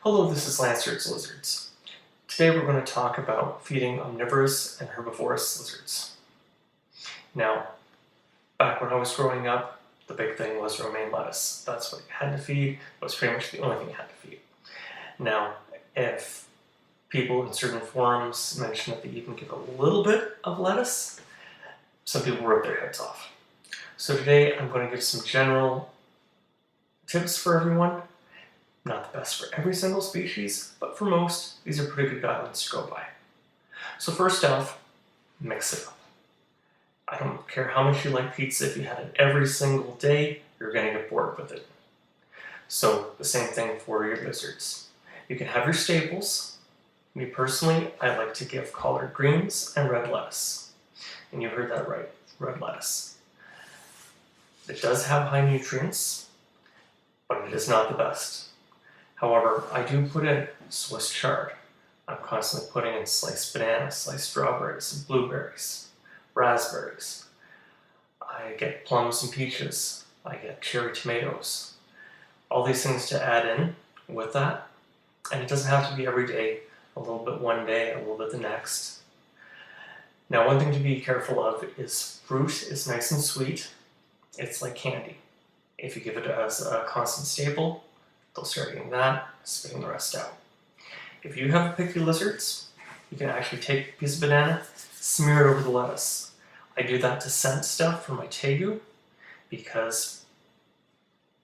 Hello, this is Lancer's Lizards. Today we're going to talk about feeding omnivorous and herbivorous lizards. Now, back when I was growing up, the big thing was romaine lettuce. That's what you had to feed. It was pretty much the only thing you had to feed. Now, if people in certain forums mention that they even give a little bit of lettuce, some people rip their heads off. So today I'm going to give some general tips for everyone. Not the best for every single species, but for most, these are pretty good guidelines to go by. So first off, mix it up. I don't care how much you like pizza, if you had it every single day, you're going to get bored with it. So the same thing for your lizards. You can have your staples. Me personally, I like to give collard greens and red lettuce. And you heard that right, red lettuce. It does have high nutrients, but it is not the best. However, I do put in Swiss chard. I'm constantly putting in sliced bananas, sliced strawberries, and blueberries, raspberries. I get plums and peaches. I get cherry tomatoes. All these things to add in with that. And it doesn't have to be every day, a little bit one day, a little bit the next. Now, one thing to be careful of is fruit is nice and sweet. It's like candy. If you give it as a constant staple, they'll start eating that, spitting the rest out. If you have picky lizards, you can actually take a piece of banana, smear it over the lettuce. I do that to scent stuff for my tegu, because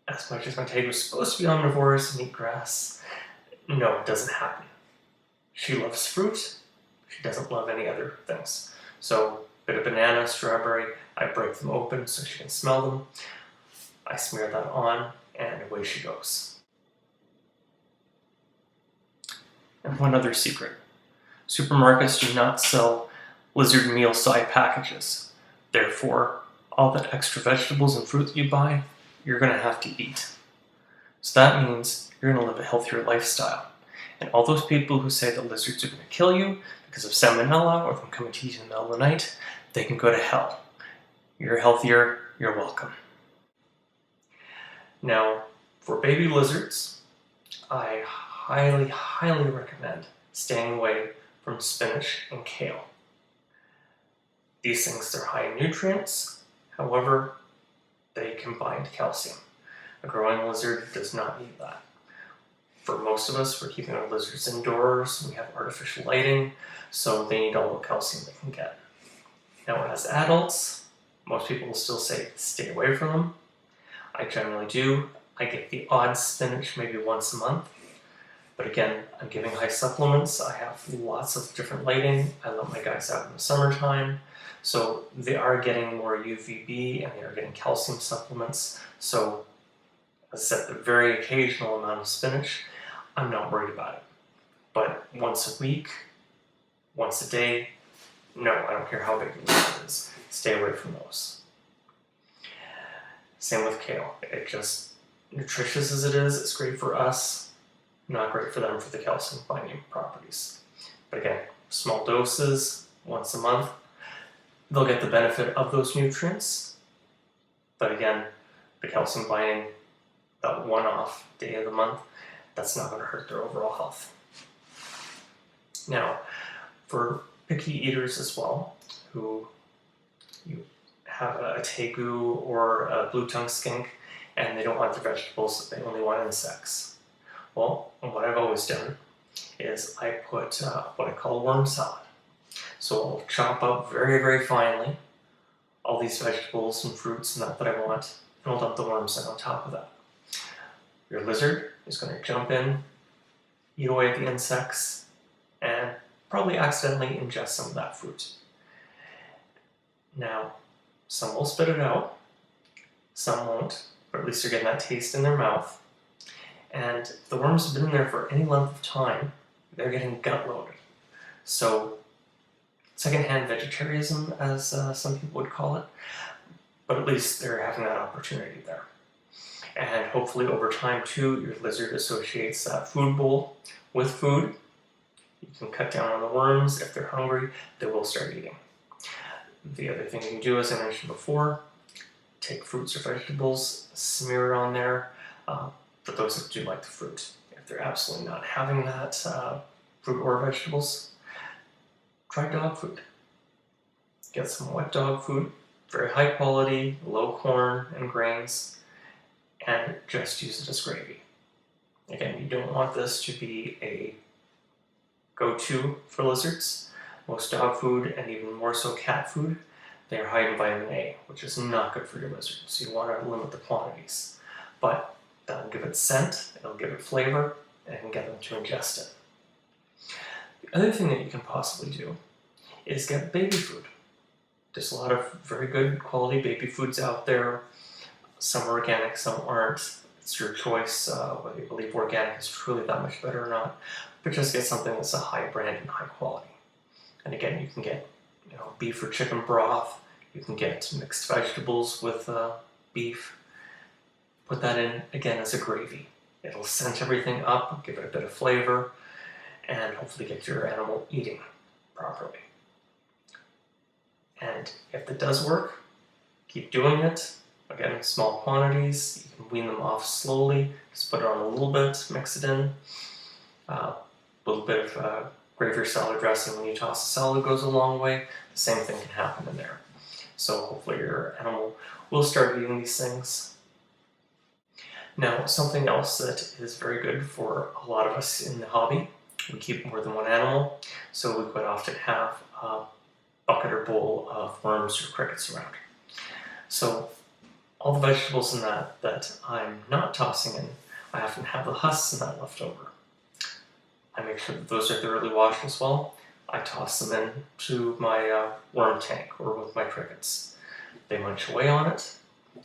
as much as my tegu is supposed to be omnivorous and eat grass, no, it doesn't happen. She loves fruit, she doesn't love any other things. So, a bit of banana, strawberry, I break them open so she can smell them. I smear that on, and away she goes. And one other secret. Supermarkets do not sell lizard meal side packages. Therefore, all that extra vegetables and fruit that you buy, you're going to have to eat. So that means you're going to live a healthier lifestyle. And all those people who say that lizards are going to kill you because of salmonella or them coming to eat in the middle of the night, they can go to hell. You're healthier, you're welcome. Now, for baby lizards, I highly recommend staying away from spinach and kale. These things, they're high in nutrients, however, they can bind calcium. A growing lizard does not need that. For most of us, we're keeping our lizards indoors, we have artificial lighting, so they need all the calcium they can get. Now, as adults, most people will still say stay away from them. I generally do. I get the odd spinach maybe once a month. But again, I'm giving high supplements. I have lots of different lighting. I let my guys out in the summertime. So they are getting more UVB and they are getting calcium supplements. So as I said, the very occasional amount of spinach, I'm not worried about it. But once a week, once a day, no, I don't care how big the lizard is. Stay away from those. Same with kale. It just, nutritious as it is, it's great for us. Not great for them for the calcium binding properties. But again, small doses, once a month, they'll get the benefit of those nutrients. But again, the calcium binding, that one-off day of the month, that's not going to hurt their overall health. Now, for picky eaters as well, who you have a tegu or a blue-tongue skink, and they don't want their vegetables, they only want insects. Well, what I've always done is I put what I call worm salad. So I'll chop up very finely all these vegetables and fruits and that I want, and I'll dump the worms in on top of that. Your lizard is going to jump in, eat away at the insects, and probably accidentally ingest some of that fruit. Now, some will spit it out, some won't, but at least they're getting that taste in their mouth. And if the worms have been in there for any length of time, they're getting gut loaded. So, secondhand vegetarianism, as some people would call it, but at least they're having that opportunity there. And hopefully over time too, your lizard associates that food bowl with food. You can cut down on the worms. If they're hungry, they will start eating. The other thing you can do, as I mentioned before, take fruits or vegetables, smear it on there. For those that do like the fruit. If they're absolutely not having that fruit or vegetables, try dog food. Get some wet dog food, very high quality, low corn and grains, and just use it as gravy. Again, you don't want this to be a go-to for lizards. Most dog food, and even more so cat food, they are high in vitamin A, which is not good for your lizard, so you want to limit the quantities. But that'll give it scent, it'll give it flavor, and it can get them to ingest it. The other thing that you can possibly do is get baby food. There's a lot of very good quality baby foods out there. Some are organic, some aren't. It's your choice whether you believe organic is truly that much better or not. But just get something that's a high brand and high quality. And again, you can get beef or chicken broth. You can get mixed vegetables with beef. Put that in, again, as a gravy. It'll scent everything up, give it a bit of flavor, and hopefully get your animal eating properly. And if it does work, keep doing it. Again, small quantities. You can wean them off slowly. Just put it on a little bit, mix it in. A little bit of gravy or salad dressing when you toss the salad goes a long way. The same thing can happen in there. So hopefully your animal will start eating these things. Now, something else that is very good for a lot of us in the hobby, we keep more than one animal, so we quite often have a bucket or bowl of worms or crickets around. So all the vegetables in that I'm not tossing in, I often have the husks in that left over. I make sure that those are thoroughly washed as well. I toss them into my worm tank or with my crickets. They munch away on it,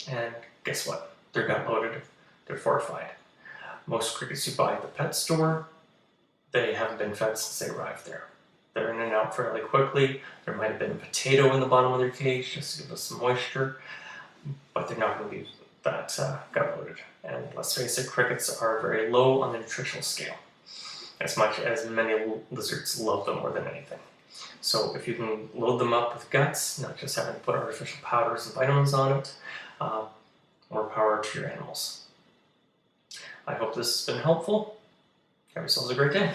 and guess what? They're gut loaded, they're fortified. Most crickets you buy at the pet store, they haven't been fed since they arrived there. They're in and out fairly quickly. There might have been a potato in the bottom of their cage just to give us some moisture, but they're not going to be that gut loaded. And let's face it, crickets are very low on the nutritional scale, as much as many lizards love them more than anything. So if you can load them up with guts, not just having to put artificial powders and vitamins on it, more power to your animals. I hope this has been helpful. Have yourselves a great day.